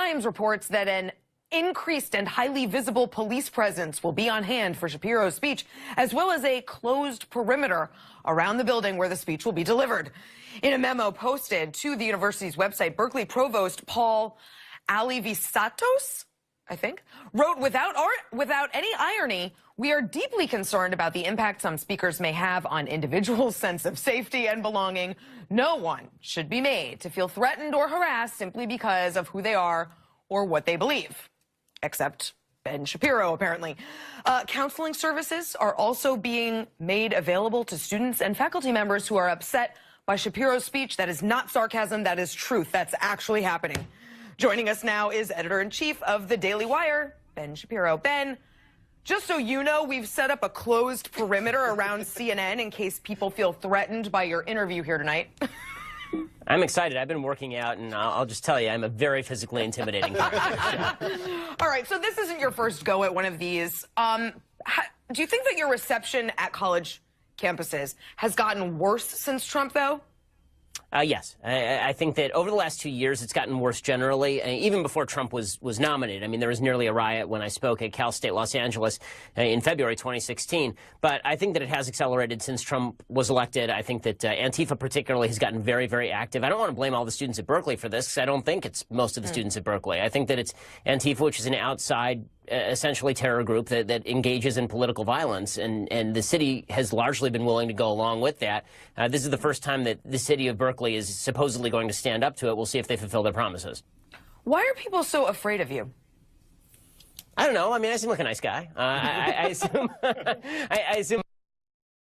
Times reports that an increased and highly visible police presence will be on hand for Shapiro's speech, as well as a closed perimeter around the building where the speech will be delivered. In a memo posted to the university's website, Berkeley Provost Paul Alivisatos, I think, wrote, without any irony, "We are deeply concerned about the impact some speakers may have on individuals' sense of safety and belonging. No one should be made to feel threatened or harassed simply because of who they are or what they believe." Except Ben Shapiro, apparently. Counseling services are also being made available to students and faculty members who are upset by Shapiro's speech. That is not sarcasm, that is truth. That's actually happening. Joining us now is editor-in-chief of the Daily Wire, Ben Shapiro. Ben, just so you know, we've set up a closed perimeter around CNN in case people feel threatened by your interview here tonight. I'm excited. I've been working out, and I'll just tell you, I'm a very physically intimidating person. All right, so this isn't your first go at one of these. Do you think that your reception at college campuses has gotten worse since Trump, though? Yes. I think that over the last 2 years, it's gotten worse generally, even before Trump was nominated. I mean, there was nearly a riot when I spoke at Cal State Los Angeles in February 2016. But I think that it has accelerated since Trump was elected. I think that Antifa particularly has gotten very, very active. I don't want to blame all the students at Berkeley for this, because I don't think it's most of the students at Berkeley. I think that it's Antifa, which is an outside essentially terror group that engages in political violence, and the city has largely been willing to go along with that. This is the first time that the city of Berkeley is supposedly going to stand up to it. We'll see if they fulfill their promises. Why are people so afraid of you? I don't know. I mean, I seem like a nice guy. I assume I assume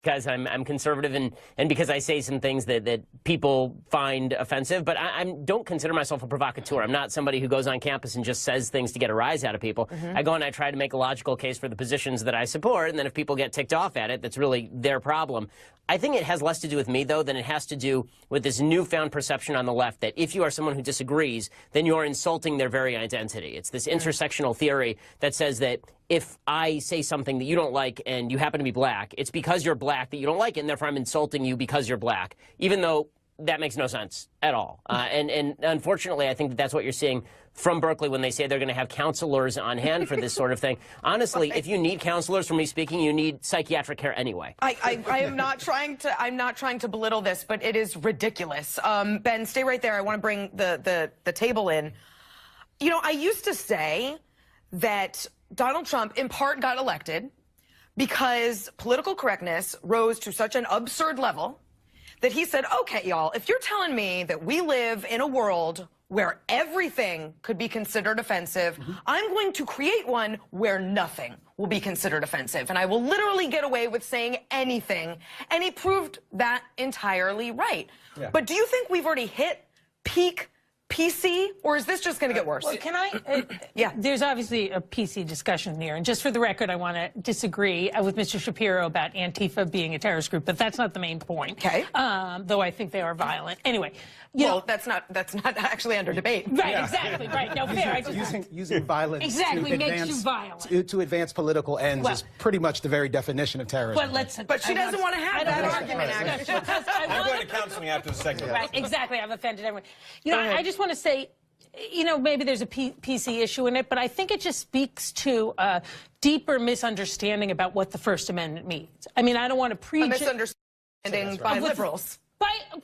because I'm conservative and because I say some things that people find offensive. But I don't consider myself a provocateur. I'm not somebody who goes on campus and just says things to get a rise out of people. I go and I try to make a logical case for the positions that I support, and then if people get ticked off at it, that's really their problem. I think it has less to do with me, though, than it has to do with this newfound perception on the left that if you are someone who disagrees, then you're insulting their very identity. It's this intersectional theory that says that if I say something that you don't like and you happen to be black, it's because you're black that you don't like it, and therefore I'm insulting you because you're black, even though that makes no sense at all. And unfortunately, I think that that's what you're seeing from Berkeley when they say they're going to have counselors on hand for this sort of thing. Honestly, if you need counselors from me speaking, you need psychiatric care anyway. I am not trying to. I'm not trying to belittle this, but it is ridiculous. Ben, stay right there. I want to bring the table in. You know, I used to say that Donald Trump, in part, got elected because political correctness rose to such an absurd level that he said, okay, y'all, if you're telling me that we live in a world where everything could be considered offensive, I'm going to create one where nothing will be considered offensive. And I will literally get away with saying anything. And he proved that entirely right. Yeah. But do you think we've already hit peak PC, or is this just going to get worse? Well, can I? Yeah. There's obviously a PC discussion here, and just for the record, I want to disagree with Mr. Shapiro about Antifa being a terrorist group, but that's not the main point. Okay. Though I think they are violent. Anyway. Well, that's not actually under debate. Right. Yeah. Exactly. Right. No, fair. Using violence exactly makes you violent. To advance political ends is pretty much the very definition of terrorism. But she doesn't want to have that argument. Actually, I'm going to counseling after the second. Right. Exactly. I've offended everyone. You know, I just want to say, you know, maybe there's a PC issue in it, but I think it just speaks to a deeper misunderstanding about what the First Amendment means. I mean, I don't want to preach a misunderstanding by liberals.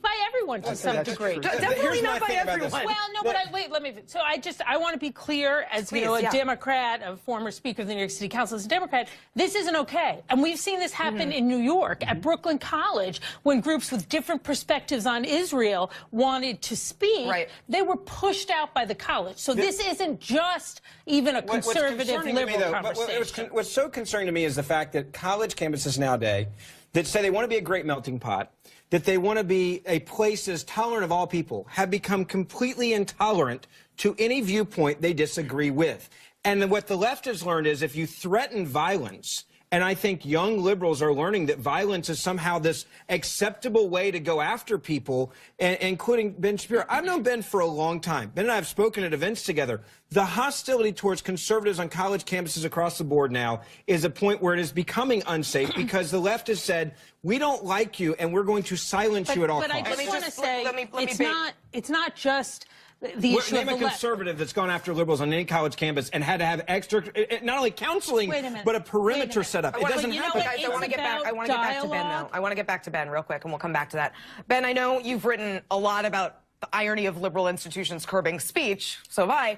By everyone to some degree. Definitely not by everyone. Well, no, but wait, let me. So I want to be clear, as you know, a Democrat, a former Speaker of the New York City Council, as a Democrat, this isn't okay. And we've seen this happen in New York at Brooklyn College when groups with different perspectives on Israel wanted to speak. Right. They were pushed out by the college. So this isn't just even a conservative liberal conversation. What's so concerning to me is the fact that college campuses nowadays that say they want to be a great melting pot, that they want to be a place that is tolerant of all people, have become completely intolerant to any viewpoint they disagree with. And what the left has learned is if you threaten violence, and I think young liberals are learning that violence is somehow this acceptable way to go after people, including Ben Shapiro. I've known Ben for a long time. Ben and I have spoken at events together. The hostility towards conservatives on college campuses across the board now is a point where it is becoming unsafe because the left has said, we don't like you and we're going to silence you at all costs. But I just want to say, it's not just the issue Name of a the left. conservative that's gone after liberals on any college campus and had to have extra, not only counseling, but a perimeter set up. It doesn't happen. Guys, I want to get back. I want to get back to Ben, though. I want to get back to Ben real quick, and we'll come back to that. Ben, I know you've written a lot about the irony of liberal institutions curbing speech. So have I.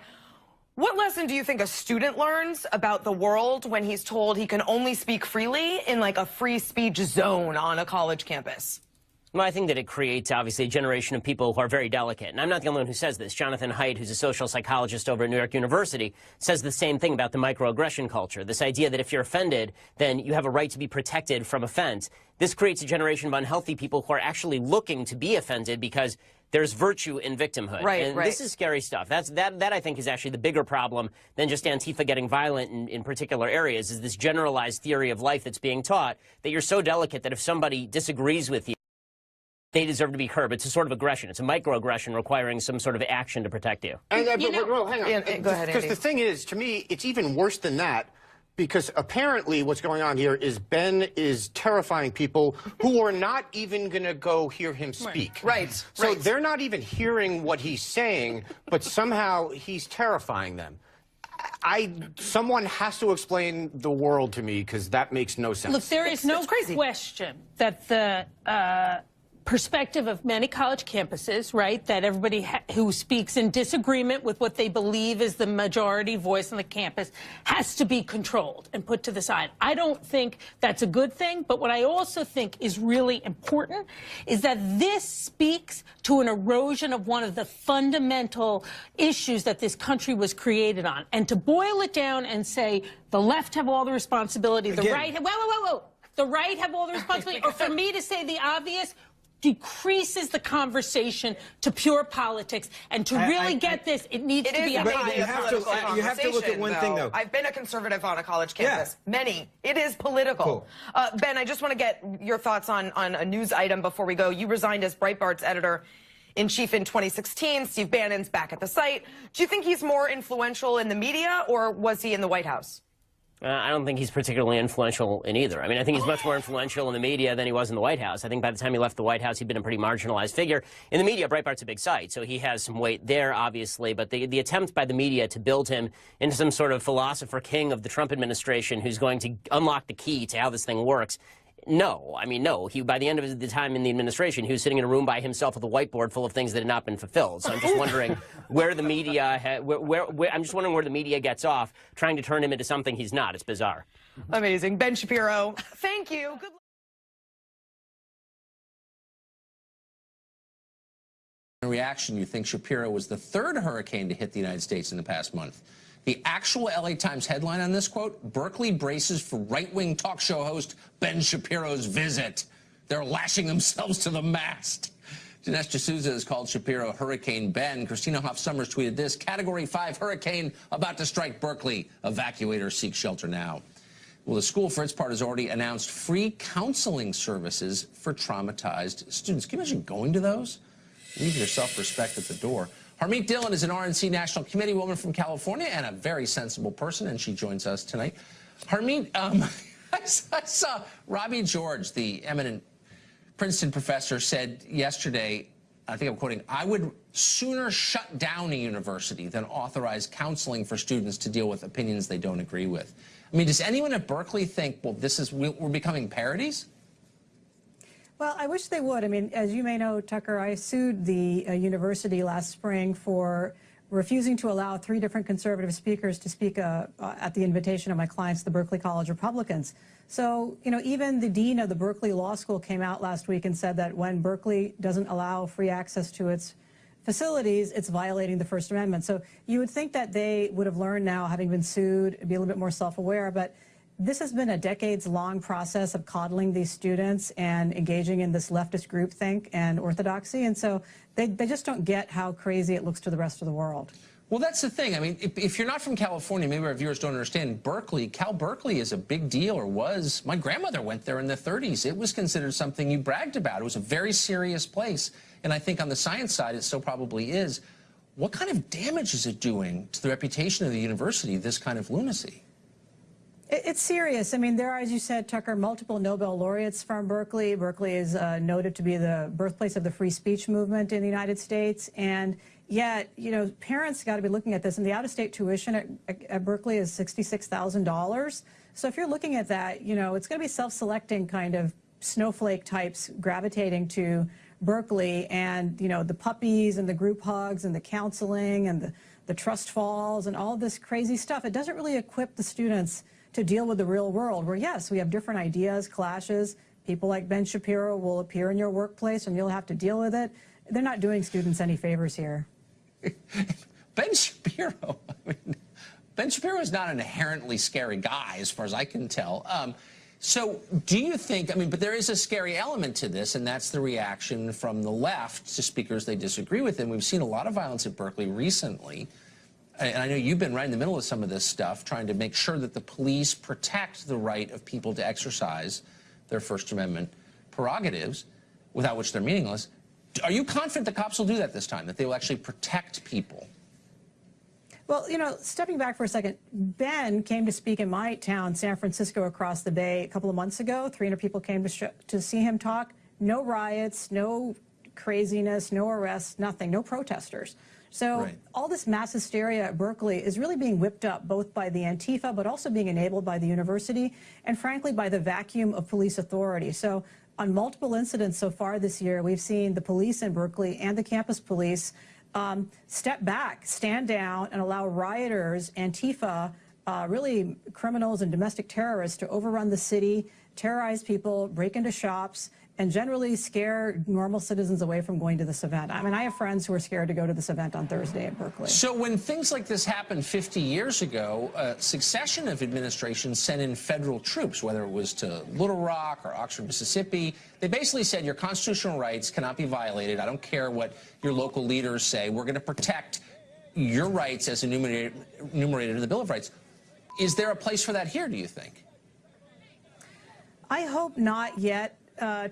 What lesson do you think a student learns about the world when he's told he can only speak freely in like a free speech zone on a college campus? Well, I think that it creates, obviously, a generation of people who are very delicate. And I'm not the only one who says this. Jonathan Haidt, who's a social psychologist over at New York University, says the same thing about the microaggression culture. This idea that if you're offended, then you have a right to be protected from offense. This creates a generation of unhealthy people who are actually looking to be offended because there's virtue in victimhood. Right. This is scary stuff. That I think is actually the bigger problem than just Antifa getting violent in particular areas, is this generalized theory of life that's being taught that you're so delicate that if somebody disagrees with you, they deserve to be curbed. It's a sort of aggression. It's a microaggression requiring some sort of action to protect you. And, well, hang on. Go ahead, because the thing is, to me, it's even worse than that. Because apparently what's going on here is Ben is terrifying people who are not even going to go hear him speak. Right. So they're not even hearing what he's saying, but somehow he's terrifying them. Someone has to explain the world to me, because that makes no sense. Look, there is no question that the perspective of many college campuses, right, that everybody who speaks in disagreement with what they believe is the majority voice on the campus has to be controlled and put to the side. I don't think that's a good thing, but what I also think is really important is that this speaks to an erosion of one of the fundamental issues that this country was created on. And to boil it down and say the left have all the responsibility, the right have, the right have all the responsibility, or for me to say the obvious, decreases the conversation to pure politics. And to really get this, it needs to be a high. You have to look at one thing, though. I've been a conservative on a college campus. Yeah. Many. It is political. Cool. Ben, I just want to get your thoughts on a news item before we go. You resigned as Breitbart's editor-in-chief in 2016. Steve Bannon's back at the site. Do you think he's more influential in the media, or was he in the White House? I don't think he's particularly influential in either. I mean, I think he's much more influential in the media than he was in the White House. I think by the time he left the White House, he'd been a pretty marginalized figure. In the media, Breitbart's a big site, so he has some weight there, obviously. But the attempt by the media to build him into some sort of philosopher king of the Trump administration who's going to unlock the key to how this thing works, no. I mean, no. By the end of the time in the administration, he was sitting in a room by himself with a whiteboard full of things that had not been fulfilled. So I'm just wondering where the media, I'm just wondering where the media gets off trying to turn him into something he's not. It's bizarre. Amazing. Ben Shapiro, thank you. Good luck. In reaction, you think Shapiro was the third hurricane to hit the United States in the past month. The actual LA Times headline on this quote, Berkeley braces for right-wing talk show host Ben Shapiro's visit. They're lashing themselves to the mast. Dinesh D'Souza has called Shapiro Hurricane Ben. Christina Hoff Sommers tweeted this, Category 5 hurricane about to strike Berkeley. Evacuators seek shelter now. Well, the school, for its part, has already announced free counseling services for traumatized students. Can you imagine going to those? Leave your self-respect at the door. Harmeet Dillon is an RNC National Committee woman from California and a very sensible person, and she joins us tonight. Harmeet, I saw Robbie George, the eminent Princeton professor, said yesterday, I think I'm quoting, I would sooner shut down a university than authorize counseling for students to deal with opinions they don't agree with. I mean, does anyone at Berkeley think, well, we're becoming parodies? Well, I wish they would. I mean, as you may know, Tucker, I sued the university last spring for refusing to allow 3 different conservative speakers to speak at the invitation of my clients, the Berkeley College Republicans. So, you know, even the dean of the Berkeley Law School came out last week and said that when Berkeley doesn't allow free access to its facilities, it's violating the First Amendment. So you would think that they would have learned now, having been sued, be a little bit more self-aware, but this has been a decades-long process of coddling these students and engaging in this leftist groupthink and orthodoxy, and so they just don't get how crazy it looks to the rest of the world. Well, that's the thing. I mean, if you're not from California, maybe our viewers don't understand, Cal Berkeley is a big deal, or was. My grandmother went there in the 30s. It was considered something you bragged about. It was a very serious place, and I think on the science side, it still probably is. What kind of damage is it doing to the reputation of the university, this kind of lunacy? It's serious. I mean, there are, as you said, Tucker, multiple Nobel laureates from Berkeley. Berkeley is noted to be the birthplace of the free speech movement in the United States. And Yet, parents got to be looking at this, and the out-of-state tuition at Berkeley is $66,000. So if you're looking at that, it's going to be self-selecting kind of snowflake types gravitating to Berkeley, and the puppies and the group hugs and the counseling and the trust falls and all this crazy stuff. It doesn't really equip the students to deal with the real world, where yes, we have different ideas, clashes. People like Ben Shapiro will appear in your workplace and you'll have to deal with it. They're not doing students any favors here. Ben Shapiro, Ben Shapiro is not an inherently scary guy, as far as I can tell. So do you think, but there is a scary element to this, and that's the reaction from the left to speakers they disagree with. And we've seen a lot of violence at Berkeley recently. And I know you've been right in the middle of some of this stuff, trying to make sure that the police protect the right of people to exercise their First Amendment prerogatives, without which they're meaningless. Are you confident the cops will do that this time, that they will actually protect people? Well, stepping back for a second, Ben came to speak in my town, San Francisco, across the bay a couple of months ago. 300 people came to see him talk. No riots, no craziness, no arrests, nothing, no protesters. So all this mass hysteria at Berkeley is really being whipped up both by the Antifa, but also being enabled by the university and, frankly, by the vacuum of police authority. So on multiple incidents so far this year, we've seen the police in Berkeley and the campus police step back, stand down, and allow rioters, Antifa, really criminals and domestic terrorists, to overrun the city, terrorize people, break into shops, and generally scare normal citizens away from going to this event. I have friends who are scared to go to this event on Thursday at Berkeley. So when things like this happened 50 years ago, a succession of administrations sent in federal troops, whether it was to Little Rock or Oxford, Mississippi. They basically said your constitutional rights cannot be violated. I don't care what your local leaders say. We're going to protect your rights as enumerated in the Bill of Rights. Is there a place for that here, do you think? I hope not yet,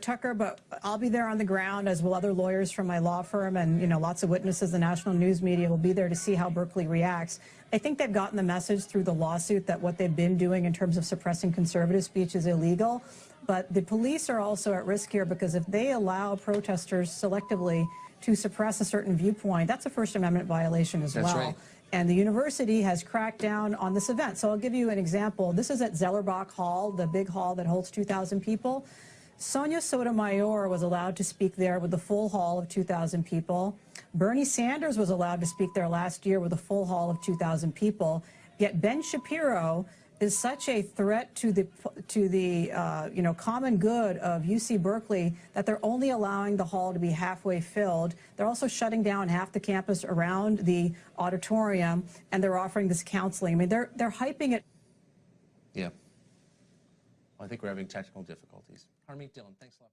Tucker, but I'll be there on the ground, as will other lawyers from my law firm, and lots of witnesses. The national news media will be there to see how Berkeley reacts. I think they've gotten the message through the lawsuit that what they've been doing in terms of suppressing conservative speech is illegal. But the police are also at risk here, because if they allow protesters selectively to suppress a certain viewpoint, that's a First Amendment violation as well. That's right. And the university has cracked down on this event. So I'll give you an example. This is at Zellerbach Hall, the big hall that holds 2,000 people. Sonia Sotomayor was allowed to speak there with the full hall of 2,000 people. Bernie Sanders was allowed to speak there last year with a full hall of 2,000 people. Yet Ben Shapiro is such a threat to the common good of UC Berkeley that they're only allowing the hall to be halfway filled. They're also shutting down half the campus around the auditorium, and they're offering this counseling. They're hyping it. Yeah. Well, I think we're having technical difficulties. Harmeet Dillon, thanks a lot.